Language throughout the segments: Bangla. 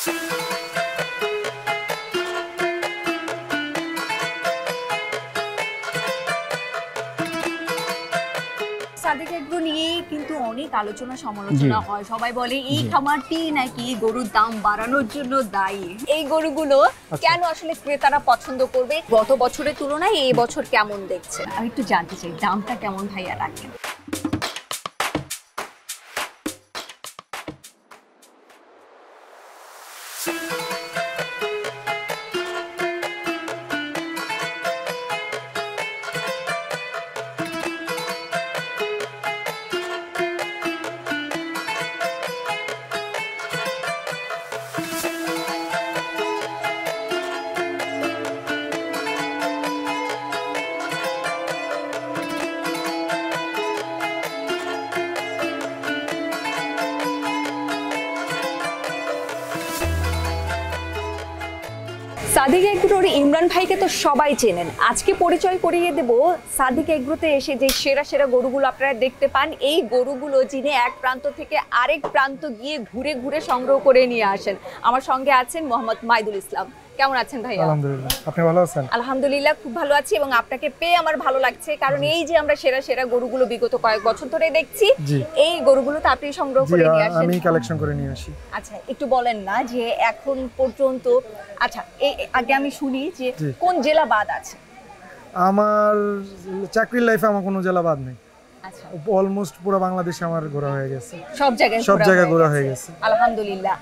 সাদিক এগ্রো নিয়ে কিন্তু অনেক আলোচনা সমালোচনা হয়, সবাই বলে এই খামারটি নাকি গরুর দাম বাড়ানোর জন্য দায়ী। এই গরুগুলো কেন আসলে ক্রেতারা পছন্দ করবে, গত বছরের তুলনায় এই বছর কেমন দেখছে? আমি একটু জানতে চাই দামটা কেমন ভাইয়া রাখেন? সাদিক এগ্রোর ইমরান ভাইকে তো সবাই চেনেন, আজকে পরিচয় করিয়ে দেব সাদিক এগ্রোতে এসে যে সেরা সেরা গরুগুলো আপনারা দেখতে পান, এই গরুগুলো যিনি এক প্রান্ত থেকে আরেক প্রান্ত গিয়ে ঘুরে ঘুরে সংগ্রহ করে নিয়ে আসেন। আমার সঙ্গে আছেন মোহাম্মদ মাইদুল ইসলাম। কেমন আছেন ভাইয়া? আলহামদুলিল্লাহ, আপনি ভালো আছেন? আলহামদুলিল্লাহ, খুব ভালো আছি এবং আপনাকে পেয়ে আমার ভালো লাগছে, কারণ এই যে আমরা সেরা সেরা গরুগুলো বিগত কয়েক বছর ধরে দেখছি, এই গরুগুলো তো আপনি সংগ্রহ করে নিয়ে আসেন। আমি কালেকশন করে নিয়ে আসি। আচ্ছা, একটু বলেন না যে এখন পর্যন্ত, আচ্ছা আগে আমি শুনি যে কোন জেলা বাদ আছে? আমার চাকরির লাইফে আমার কোনো জেলা বাদ নেই। আচ্ছা, অলমোস্ট পুরো বাংলাদেশে আমার ঘোরা হয়ে গেছে, সব জায়গায় ঘোরা হয়ে গেছে আলহামদুলিল্লাহ।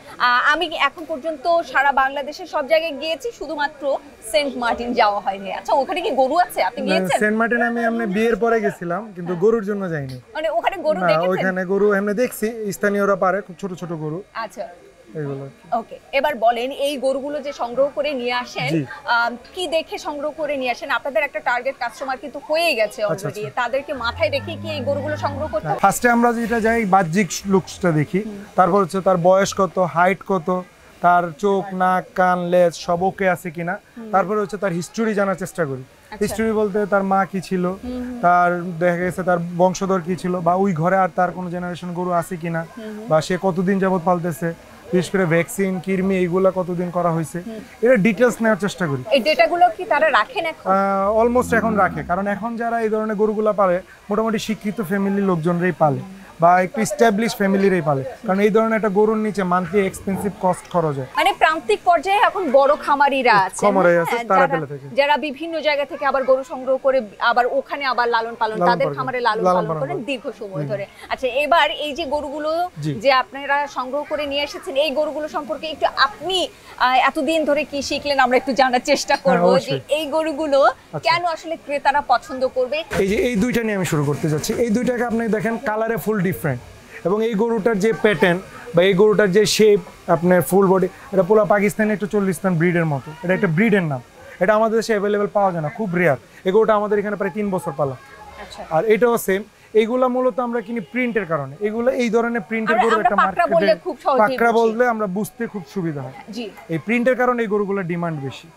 আমি এখন পর্যন্ত সারা বাংলাদেশের সব জায়গায় গিয়েছি, শুধুমাত্র সেন্ট মার্টিন যাওয়া হয়নি। আচ্ছা, ওখানে কি গরু আছে? আপনি গিয়েছেন? সেন্ট মার্টিন আমি বিয়ের পরে গেছিলাম, কিন্তু গরুর জন্য যাইনি। মানে ওখানে গরু দেখেছেন? ওখানে গরু এমনি দেখছি, স্থানীয়রা পারে, খুব ছোট ছোট গরু। আচ্ছা, এইগুলো। ওকে, এবার বলেন এই গরুগুলো যে সংগ্রহ করে নিয়ে আসেন, কি দেখে সংগ্রহ করে নিয়ে আসেন? আপনাদের একটা টার্গেট কাস্টমার কিন্তু হয়ে গেছে অলরেডি, তাদেরকে মাথায় রেখে কি এই গরুগুলো সংগ্রহ করতে? ফার্স্টে আমরা যেটা যাই বাহ্যিক লুকসটা দেখি, তারপর হচ্ছে তার বয়স কত, হাইট কত, তার চোখ, নাক, কান, লেজ সব ওকে আছে কিনা, তারপরে হচ্ছে তার হিস্টোরি জানার চেষ্টা করি। হিস্টোরি বলতে তার মা কি ছিল, তার দেখা গেছে তার বংশধর কি ছিল, বা ওই ঘরে আর তার কোনো জেনারেশন গরু আছে কিনা, বা সে কতদিন যাবত পালতেছে, বিশেষ করে ভ্যাকসিন, কৃমি এইগুলা কতদিন করা হয়েছে, এটা ডিটেইলস নেওয়ার চেষ্টা করি। এই ডেটাগুলো কি তারা রাখেন এখন? অলমোস্ট এখন রাখে, কারণ এখন যারা এই ধরনের গরুগুলা পালে মোটামুটি শিক্ষিত ফ্যামিলির লোকজনরাই পালে, বা একটু এস্টাবলিশ ফ্যামিলিরই পালে, কারণ এই ধরনের একটা গরুর নিচে মান্থলি এক্সপেন্সিভ কস্ট খরচ হয়। মানে প্রান্তিক পর্যায়ে এখন বড় খামারিরা আছে, যারা বিভিন্ন জায়গা থেকে আবার গরু সংগ্রহ করে আবার ওখানে আবার লালন পালন, তাদের খামারে লালন পালন করেন দীর্ঘ সময় ধরে। আচ্ছা, এবার এই যে গরুগুলো যে আপনারা সংগ্রহ করে নিয়ে এসেছেন, এই গরুগুলো সম্পর্কে একটু আপনি এতদিন ধরে কি শিখলেন আমরা একটু জানার চেষ্টা করব, যে এই গরুগুলো কেন আসলে ক্রেতারা পছন্দ করবে। এই যে এই দুইটা নিয়ে আমি শুরু করতে যাচ্ছি। এই দুইটাকে আপনি দেখেন কালারে ফুল ডিফারেন্ট, এবং এই গরুটার যে প্যাটার্ন বা এই গরুটার যে শেপ, আপনার ফুল বডি, এটা পুরো পাকিস্তানি একটা চল্লিস্তান ব্রিডের মতো। এটা একটা ব্রিডের নাম, এটা আমাদের দেশে অ্যাভেলেবেল পাওয়া যায় না, খুব রেয়ার। এই গরুটা আমাদের এখানে প্রায় 3 বছর পালা। আর এটাও সেম। এইগুলা মূলত আমরা কিনি প্রিন্টের কারণে। এগুলো এই ধরনের প্রিন্টের গরু একটা মার্কেটে পাকড়া বললে আমরা বুঝতে খুব সুবিধা হয়। এই প্রিন্টের কারণে এই গরুগুলোর ডিমান্ড বেশি।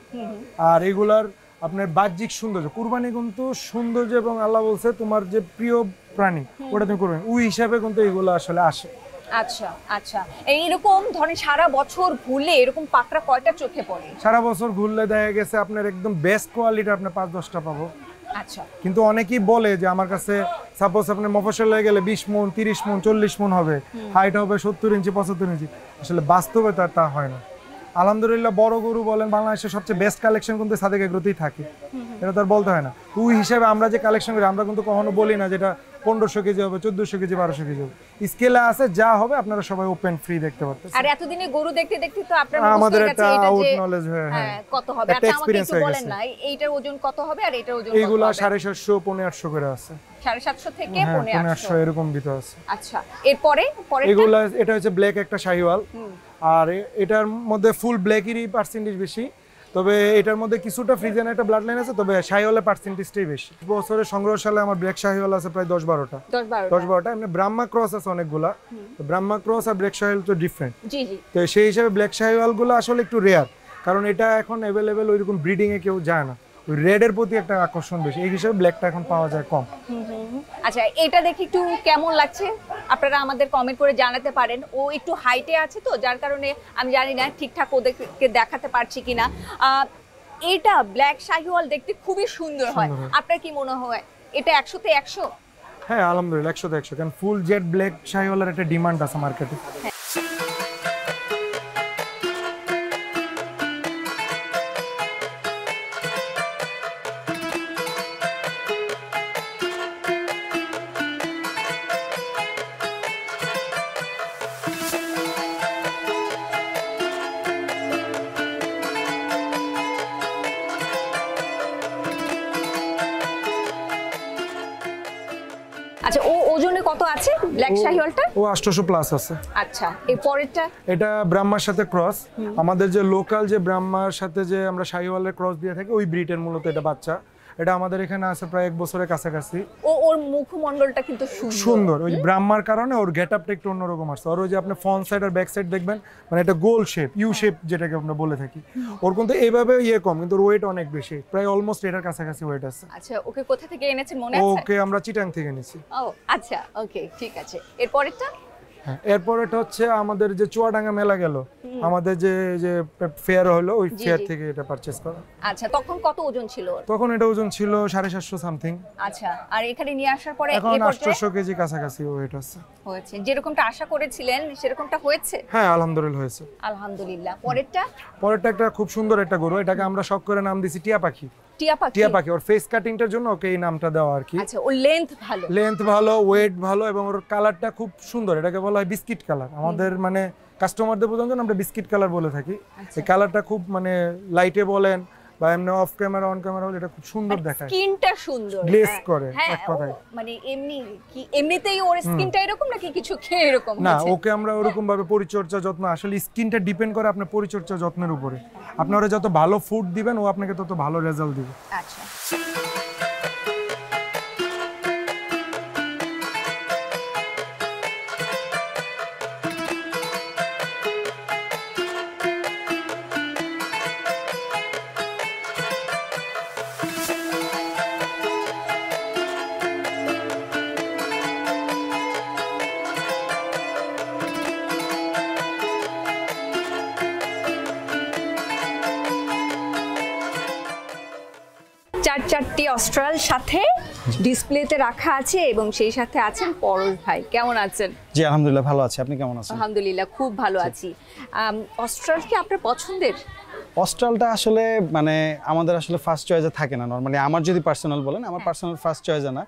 আর এগুলার আপনার বাহ্যিক সৌন্দর্য, কুরবানি কিন্তু সৌন্দর্য, এবং আল্লাহ বলছে তোমার যে প্রিয় প্রাণী ওটা তুমি করবে, ওই হিসাবে কিন্তু এগুলো আসলে আসে। আচ্ছা আচ্ছা, এইরকম ধরেন সারা বছর ঘুরলে এরকম পাকড়া কয়টা চোখে পড়ে? সারা বছর ঘুরলে দেখা গেছে আপনার একদম বেস্ট কোয়ালিটি আপনার 5-10টা পাবো। আচ্ছা, কিন্তু অনেকেই বলে যে আমার কাছে সাপোজ আপনি মফস্বলে গেলে 20 মণ, 30 মণ, 40 মণ হবে, হাইট হবে 70 ইঞ্চি, 75 ইঞ্চি। আসলে বাস্তবে তা হয় না। আলহামদুলিল্লাহ বড় গরু বলেন, বাংলাদেশের সবচেয়ে বেস্ট কালেকশন কিন্তু সাদিক এগ্রোতেই থাকে, এটা তো আর বলতে হয় না। ওই হিসাবে আমরা যে কালেকশন করি, আমরা কিন্তু কখনো বলি না যেটা 1500 কেজি হবে, 1400 কেজি, 1200 কেজি হবে। স্কেলে আছে, যা হবে আপনারা সবাই ওপেন ফ্রি দেখতে পারতেছেন। আর এতদিনে গরু দেখতে দেখতে তো আপনারা আমাদের একটা আউট নলেজ কত হবে? আচ্ছা, আমাকে একটু বলেন না এইটার ওজন কত হবে আর এটার ওজন কত হবে? এগুলা 750, 1500 করে আছে। 750 থেকে 1500 এরকম ভিতর আছে। আচ্ছা, এরপরে এগুলা এটা হচ্ছে ব্ল্যাক একটা শাহিওয়াল, আর এটার মধ্যে ফুল ব্ল্যাকেরই পার্সেন্টেজ বেশি, তবে এটার মধ্যে কিছুটা ফ্রিজিয়ান একটা ব্লাড লাইন আছে, তবে শাহিওয়ালের পার্সেন্টেজটাই বেশি। বছরের সংগ্রহশালে আমার ব্ল্যাক শাহিওয়াল আছে প্রায় 10-12টা। এমনি ব্রাহ্মা ক্রস আছে অনেকগুলা, তো ব্রাহ্মা ক্রস আর ব্ল্যাক শাহিওয়াল তো ডিফারেন্ট। তো সেই হিসাবে ব্ল্যাক শাহিওয়াল গুলো আসলে একটু রেয়ার, কারণ এটা এখন অ্যাভেলেবেল ওইরকম ব্রিডিং এ কেউ যায় না, ওই রেড এর প্রতি একটা আকর্ষণ বেশি, এই হিসাবে ব্ল্যাকটা এখন পাওয়া যায় কম। আচ্ছা, এটা দেখে একটু কেমন লাগছে আপনারা আমাদের কমেন্ট করে জানাতে পারেন। ও একটু হাইটে আছে তো, যার কারণে আমি জানি না ঠিকঠাক ওদেরকে দেখাতে পারছি কিনা। এটা ব্ল্যাক শাহিওয়াল দেখতে খুবই সুন্দর হয়, আপনার কি মনে হয় এটা 100-তে 100? হ্যাঁ আলহামদুলিল্লাহ 100-তে 100, কারণ ফুল জেড ব্ল্যাক শাহিওয়ালের একটা ডিমান্ড আছে মার্কেটে। আচ্ছা, ও ওজনে কত আছে ব্ল্যাক শাহিওয়ালটা? ও 800 প্লাস আছে। আচ্ছা, এই পরেরটা? এটা ব্রাহ্মার সাথে ক্রস। আমাদের যে লোকাল যে ব্রাহ্মার সাথে যে আমরা শাহিওয়ালের ক্রস দিয়ে থাকি ওই ব্রিডের মূলত এটা বাচ্চা। এটা আমাদের এখানে আছে প্রায় 1 বছরের কাছাকাছি। ওর মুখমণ্ডলটা কিন্তু সুন্দর, ওই ব্রাহ্মার কারণে ওর গেটআপটা একটু অন্যরকম আসছে। আর ওই যে আপনি ফ্রন্ট সাইড আর ব্যাক সাইড দেখবেন, মানে এটা গোল শেপ, ইউ শেপ যেটাকে আমরা বলে থাকি। ওর কিন্তু এইভাবে কম, কিন্তু ওর ওয়েট অনেক বেশি, প্রায় অলমোস্ট এটার কাছাকাছি ওয়েট আছে। আচ্ছা, ওকে কোথা থেকে এনেছেন মনে আছে? ওকে আমরা চিটাং থেকে এনেছি। ও আচ্ছা, ওকে, ঠিক আছে। এরপরেরটা? হ্যাঁ, এরপর এটা হচ্ছে আমাদের যে চুয়াডাঙ্গা মেলা গেল, আমাদের যে ফেয়ার হলো, ওই ফেয়ার থেকে এটা পারচেজ করা। আচ্ছা, তখন কত ওজন ছিল? তখন এটা ওজন ছিল 750 সামথিং। আচ্ছা, আর এখানে নিয়ে আসার পরে এখন 800 কেজি কাছাকাছি ওয়েট আছে। হয়েছে যেরকমটা আশা করেছিলেন সেরকমটা হয়েছে? হ্যাঁ আলহামদুলিল্লাহ হয়েছে। আলহামদুলিল্লাহ। পরেরটা একটা খুব সুন্দর একটা গরু, এটাকে আমরা শখ করে নাম দিয়েছি টিয়া পাখি। টিয়া পাখি, ওর ফেস কাটিংটার জন্য ওকে এই নামটা দেওয়া আর কি। আচ্ছা, ওর লেন্থ ভালো, ওয়েট ভালো, এবং ওর কালারটা খুব সুন্দর। এটাকে বলা হয় বিস্কিট কালার। আমাদের মানে কাস্টমারদের পর্যন্ত আমরা বিস্কিট কালার বলে থাকি। এই কালারটা খুব মানে লাইটে বলেন বা এমনি অফ ক্যামেরা অন ক্যামেরা হলে এটা খুব সুন্দর দেখায়। স্কিনটা সুন্দর, গ্লেজ করে এক কথায়। মানে এমনিতেই ওর স্কিনটা এরকম নাকি কিছু খেয়ে এরকম? না, ওকে আমরা ওরকম ভাবে পরিচর্যা যত্ন, আসলে স্কিনটা ডিপেন্ড করে আপনার পরিচর্যা যত্নের উপরে। আপনারা যত ভালো ফুড দিবেন ও আপনাকে তত ভালো রেজাল্ট দিবে। আচ্ছা, 4টি অস্ট্রাল সাথে ডিসপ্লেতে রাখা আছে, এবং সেই সাথে আছেন পরশ ভাই। কেমন আছেন? জি আলহামদুলিল্লাহ ভালো আছি, আপনি কেমন আছেন? আলহামদুলিল্লাহ খুব ভালো আছি। অস্ট্রাল কি আপনার পছন্দের? অস্ট্রালটা আসলে মানে আমাদের আসলে ফার্স্ট চয়েসে থাকে না নরমালি। আমার যদি পার্সোনাল বলেন, আমার পার্সোনাল ফার্স্ট চয়েসে না,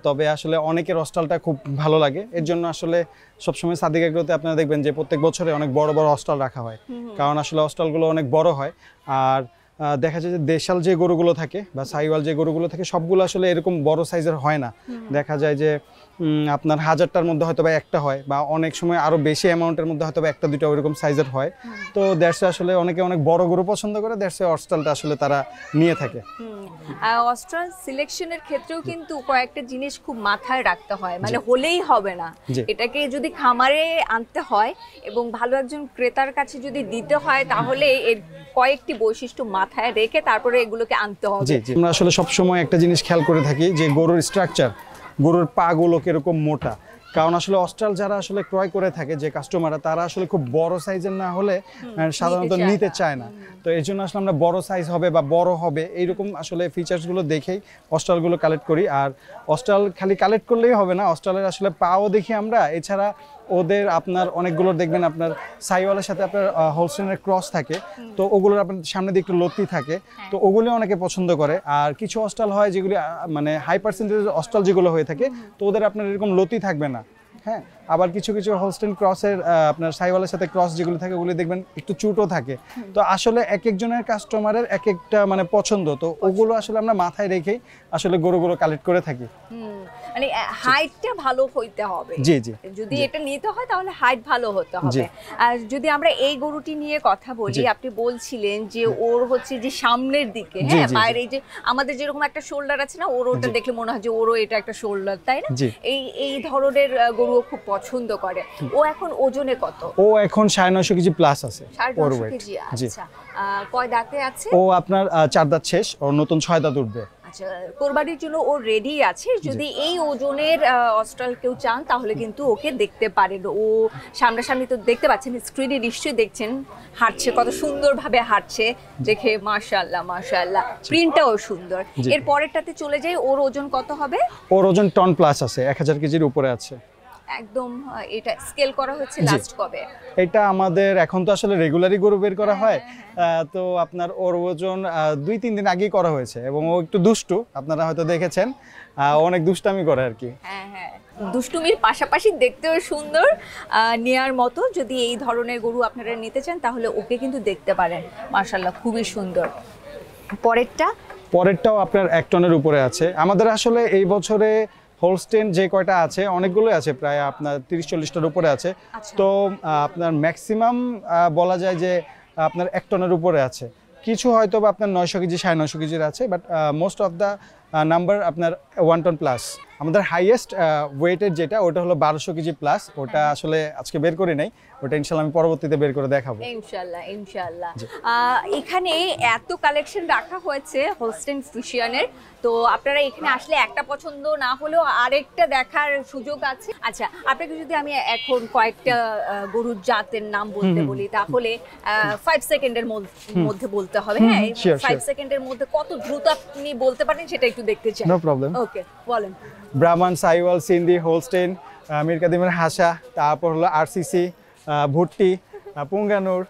তবে আসলে অনেকের অস্ট্রালটা খুব ভালো লাগে। এর জন্য আসলে সবসময় সাদিক এগ্রোতে আপনারা দেখবেন যে প্রত্যেক বছরে অনেক বড় বড় অস্ট্রাল রাখা হয়, কারণ আসলে অস্ট্রালগুলো অনেক বড় হয়। আর দেখা যায় যে দেশাল যে গরুগুলো থাকে বা সাইওয়াল যে গরুগুলো থাকে সবগুলো আসলে এরকম বড় সাইজের হয় না। দেখা যায় যে আপনার 1000টার মধ্যে হয়তো বা একটা হয়, বা অনেক সময় আরো বেশি অ্যামাউন্টের মধ্যে হয়তো একটা দুটো ওইরকম সাইজের হয়। তো দেশে আসলে অনেকে অনেক বড় গরু পছন্দ করে, দেশে অস্ট্রালটা আসলে তারা নিয়ে থাকে। অস্ট্রাল সিলেকশনের ক্ষেত্রেও কিন্তু কয়েকটা জিনিস খুব মাথায় রাখতে হয়, মানে হলেই হবে না। এটাকে যদি খামারে আনতে হয় এবং ভালো একজন ক্রেতার কাছে যদি দিতে হয়, তাহলে এর কয়েকটি বৈশিষ্ট্য মাথায় রেখে তারপরে এগুলোকে আনতে হবে। জি জি, আমরা আসলে সবসময় একটা জিনিস খেয়াল করে থাকি যে গরুর স্ট্রাকচার, গরুর পাগুলো কিরকম মোটা। কারণ আসলে অস্ট্রাল যারা আসলে ক্রয় করে থাকে যে কাস্টমাররা, তারা আসলে খুব বড় সাইজের না হলে সাধারণত নিতে চায় না। তো এই জন্য আসলে আমরা বড় সাইজ হবে বা বড় হবে এইরকম আসলে ফিচার্সগুলো দেখেই অস্ট্রালগুলো কালেক্ট করি। আর অস্ট্রাল খালি কালেক্ট করলেই হবে না, অস্ট্রালের আসলে পাও দেখি আমরা। এছাড়া ওদের আপনার অনেকগুলো দেখবেন আপনার সাইওয়ালের সাথে আপনার হোলস্টেইনের ক্রস থাকে, তো ওগুলোর আপনার সামনে দিয়ে একটু লতি থাকে, তো ওগুলো অনেকে পছন্দ করে। আর কিছু অস্ট্রাল হয় যেগুলি মানে হাই পার্সেন্টেজ অস্ট্রাল যেগুলো হয়ে থাকে, তো ওদের আপনার এরকম লতি থাকবে না। হ্যাঁ, আবার কিছু কিছু হোলস্টেইন ক্রসের আপনার সাইওয়ালের সাথে ক্রস যেগুলো থাকে ওগুলো দেখবেন একটু চুটও থাকে। তো আসলে এক একজনের কাস্টমারের এক একটা মানে পছন্দ, তো ওগুলো আসলে আমরা মাথায় রেখেই আসলে গরুগুলো কালেক্ট করে থাকি। মানে হাইটটা ভালো হইতে হবে। জি জি, যদি এটা নিতে হয় তাহলে হাইট ভালো হতে হবে। আর যদি আমরা এই গরুটি নিয়ে কথা বলি, আপনি বলছিলেন যে ওর হচ্ছে যে সামনের দিকে, হ্যাঁ, বাইরে এই যে আমাদের যেরকম একটা শোল্ডার আছে না, ওটা দেখলে মনে হয় যে ওরও এটা একটা শোল্ডার, তাই না? এই ধরনের গরু খুব পছন্দ করে। ও এখন ওজনে কত? ও এখন 950 কেজি প্লাস আছে। 950 কেজি। আচ্ছা, কয় দাঁতে আছে? ও আপনার 4 দাঁত শেষ, ওর নতুন 6 দাঁত উঠবে। আচ্ছা, কোরবানির জন্য ও রেডি আছে। যদি এই ওজনের অস্ট্রাল কেউ চান তাহলে কিন্তু ওকে দেখতে পারেন। ও সামনাসামনি তো দেখতে পাচ্ছেন, স্ক্রিনে নিশ্চয়ই দেখছেন হাঁটছে, কত সুন্দরভাবে হাঁটছে, দেখে মাশাআল্লাহ মাশাআল্লাহ, প্রিন্টটাও সুন্দর। এর পরেরটাতে চলে যাই, ওর ওজন কত হবে? ওর ওজন টন প্লাস আছে, 1000 কেজির উপরে আছে একদম। এটা স্কেল করা হচ্ছে লাস্ট কবে? এটা আমাদের এখন তো আসলে রেগুলারই গরু বের করা হয়, তো আপনার ওর ওজন 2-3 দিন আগেই করা হয়েছে এবং ও একটু দুষ্টু, আপনারা হয়তো দেখেছেন, অনেক দুষ্টামি করে আর কি। হ্যাঁ হ্যাঁ, দুষ্টুমির পাশাপাশি দেখতেও সুন্দর, নেয়ার মতো। যদি এই ধরনের গরু আপনারা নিতে চান তাহলে ওকে কিন্তু দেখতে পারেন, মাশাআল্লাহ খুবই সুন্দর। পরেরটাও আপনার 1 টনের উপরে আছে। আমাদের আসলে এই বছরে হোলস্টেইন যে কয়টা আছে অনেকগুলোই আছে, প্রায় আপনার 30-40টার উপরে আছে। তো আপনার ম্যাক্সিমাম বলা যায় যে আপনার 1 টনের উপরে আছে। কিছু হয়তো বা আপনার 900 কেজি 950 কেজির আছে, but most of the number আপনার 1 টন প্লাস। আমাদের হাইয়েস্ট ওয়েটের যেটা ওটা হলো 1200 কেজি প্লাস, ওটা আসলে আজকে বের করি নাই, ওটা ইনশাল্লাহ আমি পরবর্তীতে বের করে দেখাবো ইনশাআল্লাহ ইনশাআল্লাহ। এখানে এত কালেকশন রাখা হয়েছে হোলস্টেইন ফ্রিশিয়ানের, তো আপনারা এখানে আসলে একটা পছন্দ না হলেও আরেকটা দেখার সুযোগ আছে। আচ্ছা, আপনাকে যদি আমি এখন কয়েকটা গরুর জাতের নাম বলতে বলি তাহলে 5 সেকেন্ডের মধ্যে বলতে হবে। হ্যাঁ, 5 সেকেন্ডের মধ্যে কত দ্রুত আপনি বলতে পারেন সেটা একটু দেখতে চাই। No problem. ওকে, বলেন। ব্রাহ্মণ, সাইওয়াল, সিন্ধি, হোলস্টেইন, মীর কাদিমের হাসা, তারপর হলো আরসিসি, ভুট্টি, পুঙ্গানুর,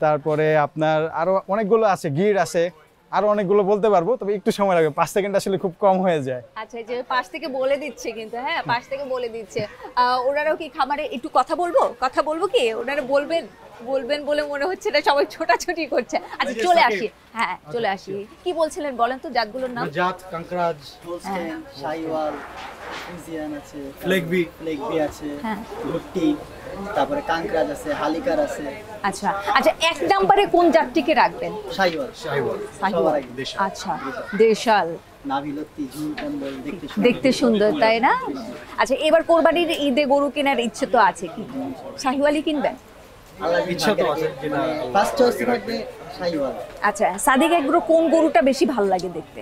তারপরে আপনার আরো অনেকগুলো আছে, গির আছে, আরো অনেকগুলো বলতে পারবো, তবে একটু সময় লাগবে, 5 সেকেন্ড আসলে খুব কম হয়ে যায়। আচ্ছা, যে পাশ থেকে বলে দিচ্ছে কিন্তু, হ্যাঁ পাশ থেকে বলে দিচ্ছে। ওনারাও কি খামারে একটু কথা বলবো কি? ওনারা বলবেন বলে মনে হচ্ছে না, সবাই ছোটাছুটি করছে। আচ্ছা চলে আসি, হ্যাঁ চলে আসি। কি বলছিলেন বলেন তো জাতগুলোর নাম? জাত কাঙ্করাজ, হোলস্টেইন, শাইওয়াল, ফ্রিজিয়ান আছে, ফ্লেগবি আছে, ভুট্টি, তারপরে কাঙ্করাজ আছে, হালিকার আছে। আচ্ছা আচ্ছা, 1 নম্বরে কোন জাতটিকে রাখবেন? শাইওয়াল। আচ্ছা, দেশাল, নাভিলত্তি, ঝুল কম্বল, দেখতে সুন্দর, তাই না? আচ্ছা, এবার কোরবানির ঈদে গরু কেনার ইচ্ছে তো আছে, কি শাহিওয়ালই কিনবেন? ইচ্ছা তো আছে, ফার্স্ট চয়েস থাকবে শাইওয়াল। আচ্ছা, সাদিক এগ্রো কোন গরুটা বেশি ভালো লাগে দেখতে?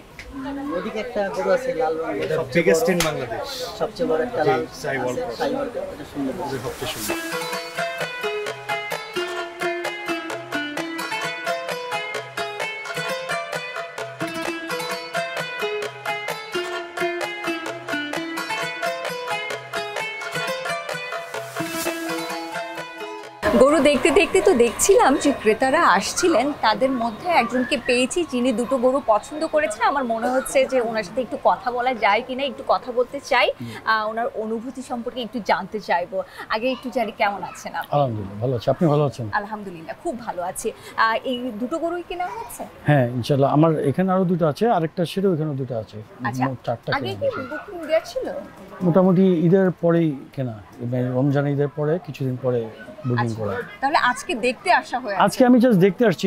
ওদিকে একটা গরু আছে লাল রঙের, বিগেস্ট ইন বাংলাদেশ, সবচেয়ে বড় একটা লাল শাইওয়াল। এটা সুন্দর, সবচেয়ে সুন্দর। গরু দেখতে দেখতে তো দেখছিলাম যে ক্রেতারা আসছিলেন, তাদের মধ্যে একজনকে পেয়েছি যিনি দুটো গরু পছন্দ করেছেন। আমার মনে হচ্ছে যে ওনার সাথে একটু কথা বলা যায় কিনা, একটু কথা বলতে চাই, ওনার অনুভূতি সম্পর্কে একটু জানতে চাইবো। আগে একটু জানি কেমন আছেন আপনি? আলহামদুলিল্লাহ ভালো আছি, আপনি ভালো আছেন? আলহামদুলিল্লাহ খুব ভালো আছি। এই দুটো গরুই কেনা হচ্ছে? হ্যাঁ ইনশাআল্লাহ, আমার এখানে আরো দুটো আছে, আরেকটা সেটাও এখানে দুটো আছে, আচ্ছা, মোট 4টা আগে কেনা কি হয়েছে। বুকিং দেওয়া ছিল? মোটামুটি ঈদের পরেই কেনা, রমজান ঈদের পরে কিছুদিন পরে বুকিং করা। তাহলে আজকে দেখতে আসা হয়েছে? আজকে আমি জাস্ট দেখতে আসছি,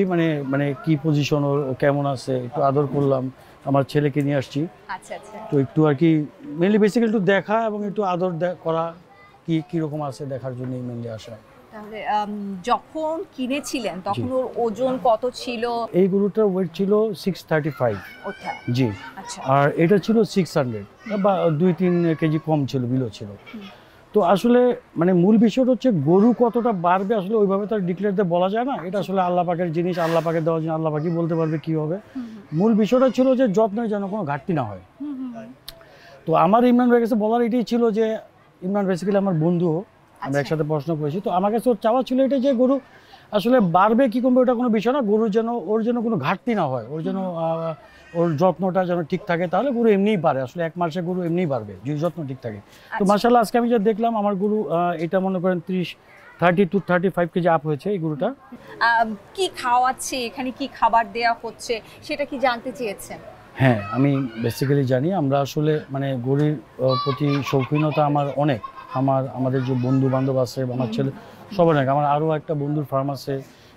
মানে কি পজিশন, ও কেমন আছে একটু আদর করলাম, আমার ছেলেকে নিয়ে আসছি। আচ্ছা আচ্ছা, তো একটু আর কি মেনলি বেসিক্যালি একটু দেখা এবং একটু আদর করা, কি রকম আছে দেখার জন্যই মেনলি আসা। তাহলে যখন কিনেছিলেন তখন ওর ওজন কত ছিল? এই গরুটার ওয়েট ছিল 635। ওটা জি। আচ্ছা, আর এটা ছিল 600, বা 2-3 কেজি কম ছিল, বিলো ছিল। তো আসলে মানে মূল বিষয়টা হচ্ছে গরু কতটা বাড়বে আসলে ওইভাবে তো ডিক্লেয়ার দিয়ে বলা যায় না, এটা আসলে আল্লাহ পাকের জিনিস, আল্লাহ পাকের দেওয়া জিনিস, আল্লাহ পাকই বলতে পারবে কি হবে। মূল বিষয়টা ছিল যে যত্নের যেন কোনো ঘাটতি না হয়। তো আমার ইমরান ভাইয়ের কাছে বলার এটাই ছিল যে, ইমরান বেসিক্যালি আমার বন্ধু, আমরা একসাথে পড়াশোনা করেছি, তো আমার কাছে ওর চাওয়া ছিল এটা যে গরু আসলে বাড়বে কি কমবে ওটা কোনো বিষয় না, গরুর যেন ওর যেন কোনো ঘাটতি না হয়, ওর যেন ওর যত্নটা যেন ঠিক থাকে, তাহলে গরু এমনিই পারে, আসলে 1 মাসে গরু এমনিই পারবে যদি যত্ন ঠিক থাকে। তো মাশাআল্লাহ আজকে আমি যা দেখলাম আমার গরু এটা মনে করেন 30 to 35 কেজি আপ হয়েছে এই গরুটা। কি খাওয়াচ্ছে এখানে, কি খাবার দেয়া হচ্ছে সেটা কি জানতে চেয়েছেন? হ্যাঁ আমি বেসিক্যালি জানি, আমরা আসলে মানে গরুর প্রতি শৌখিনতা আমার অনেক, আমাদের যে বন্ধু বান্ধব আছে, আমার ছেলে সবার অনেক, আমার আরও একটা বন্ধুর ফার্ম আছে,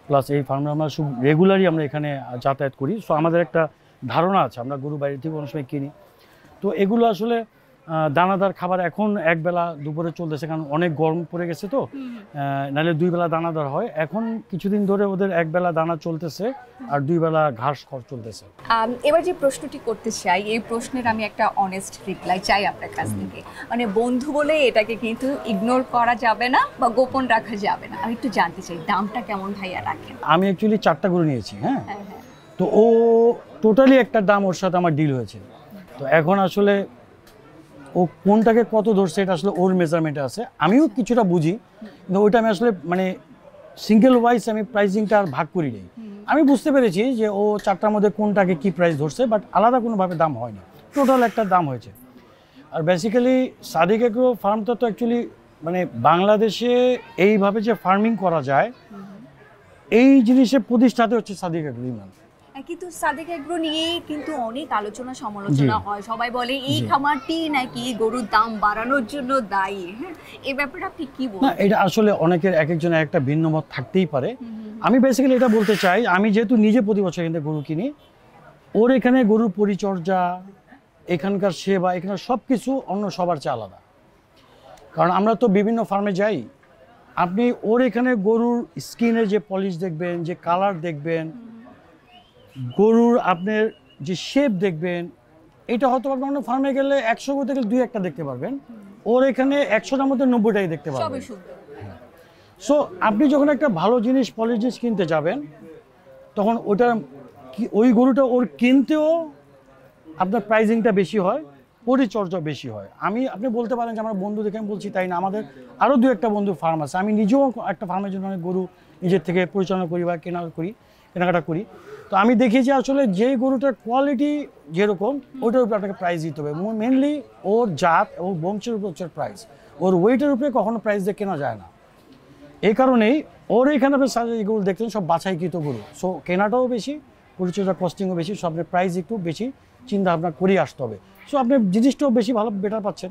প্লাস এই ফার্মে আমরা খুব রেগুলারই আমরা এখানে যাতায়াত করি। সো আমাদের একটা ধারণা আছে, আমরা গরু বাইরে থেকে অনেক সময় কিনি, তো এগুলো আসলে দানাদার খাবার এখন একবেলা দুপুরে চলতেছে, কারণ অনেক গরম পড়ে গেছে তো, নাহলে 2 বেলা দানাদার হয়। এখন কিছুদিন ধরে ওদের একবেলা দানা চলতেছে আর 2 বেলা ঘাস খড় চলতেছে। এবার যে প্রশ্নটি করতে চাই, এই প্রশ্নের আমি একটা অনেস্ট রিপ্লাই চাই আপনার কাছ থেকে। মানে বন্ধু বলে এটাকে কিন্তু ইগনোর করা যাবে না বা গোপন রাখা যাবে না। আমি একটু জানতে চাই দামটা কেমন ভাইয়া রাখেন? আমি অ্যাকচুয়ালি 4টা গরু নিয়েছি, হ্যাঁ, তো ও টোটালি একটা দাম ওর সাথে আমার ডিল হয়েছে। তো এখন আসলে ও কোনটাকে কত ধরছে এটা আসলে ওর মেজারমেন্টে আছে, আমিও কিছুটা বুঝি, কিন্তু ওইটা আমি আসলে মানে সিঙ্গেল ওয়াইজ আমি প্রাইসিংটা আর ভাগ করি নাই। আমি বুঝতে পেরেছি যে ও 4টার মধ্যে কোনটাকে কি প্রাইস ধরছে, বাট আলাদা কোনোভাবে দাম হয়নি, টোটাল একটা দাম হয়েছে। আর বেসিক্যালি সাদিক এগ্রো ফার্মটা তো অ্যাকচুয়ালি মানে বাংলাদেশে এইভাবে যে ফার্মিং করা যায় এই জিনিসের প্রতিষ্ঠাতে হচ্ছে সাদিক এগ্রো ইমরান। কিন্তু সাদিক এগ্রো নিয়ে কিন্তু অনেক আলোচনা সমালোচনা হয়, সবাই বলে এই খামারটি নাকি গরুর দাম বাড়ানোর জন্য দায়ী। হ্যাঁ, এই ব্যাপারে আপনি কি বলেন? না, এটা আসলে অনেকের এক একজনের একটা ভিন্ন মত থাকতেই পারে। আমি বেসিক্যালি এটা বলতে চাই, আমি যেহেতু নিজে প্রতি বছর এখানে গরু কিনি, ওর এখানে গরুর পরিচর্যা, এখানকার সেবা, এখানে সব কিছু অন্য সবার চেয়ে আলাদা। কারণ আমরা তো বিভিন্ন ফার্মে যাই, আপনি ওর এখানে গরুর স্কিনের যে পলিশ দেখবেন, যে কালার দেখবেন, গরুর আপনার যে শেপ দেখবেন, এটা হয়তো আপনি অন্য ফার্মে গেলে 100 গরু থেকে 2-1টা দেখতে পারবেন, ওর এখানে 100টার মধ্যে 90টাই দেখতে পারবেন। সো আপনি যখন একটা ভালো জিনিস পলিশ জিনিস কিনতে যাবেন, তখন ওটা ওই গরুটা ওর কিনতেও আপনার প্রাইজিংটা বেশি হয়, পরিচর্যা বেশি হয়। আপনি বলতে পারেন যে আমার বন্ধু দেখে আমি বলছি তাই না, আমাদের আরও 2-1টা বন্ধু ফার্ম আছে, আমি নিজেও একটা ফার্মের জন্য অনেক গরু নিজের থেকে পরিচালনা করি বা কেনাকাটা করি। তো আমি দেখি যে আসলে যেই গরুটার কোয়ালিটি যেরকম ওইটার উপরে আপনাকে প্রাইস দিতে হবে। মেনলি ওর জাত ও বংশের উপর হচ্ছে প্রাইস, ওর ওয়েটের উপরে কখনো প্রাইস দিয়ে কেনা যায় না। এই কারণেই ওর এখানে আপনি গরু দেখছেন সব বাছাইকৃত গরু, সো কেনাটাও বেশি, পরিচর্যা কস্টিংও বেশি, সব আপনার প্রাইস একটু বেশি চিন্তা ভাবনা করেই আসতে হবে। সো আপনি জিনিসটাও বেশি ভালো বেটার পাচ্ছেন।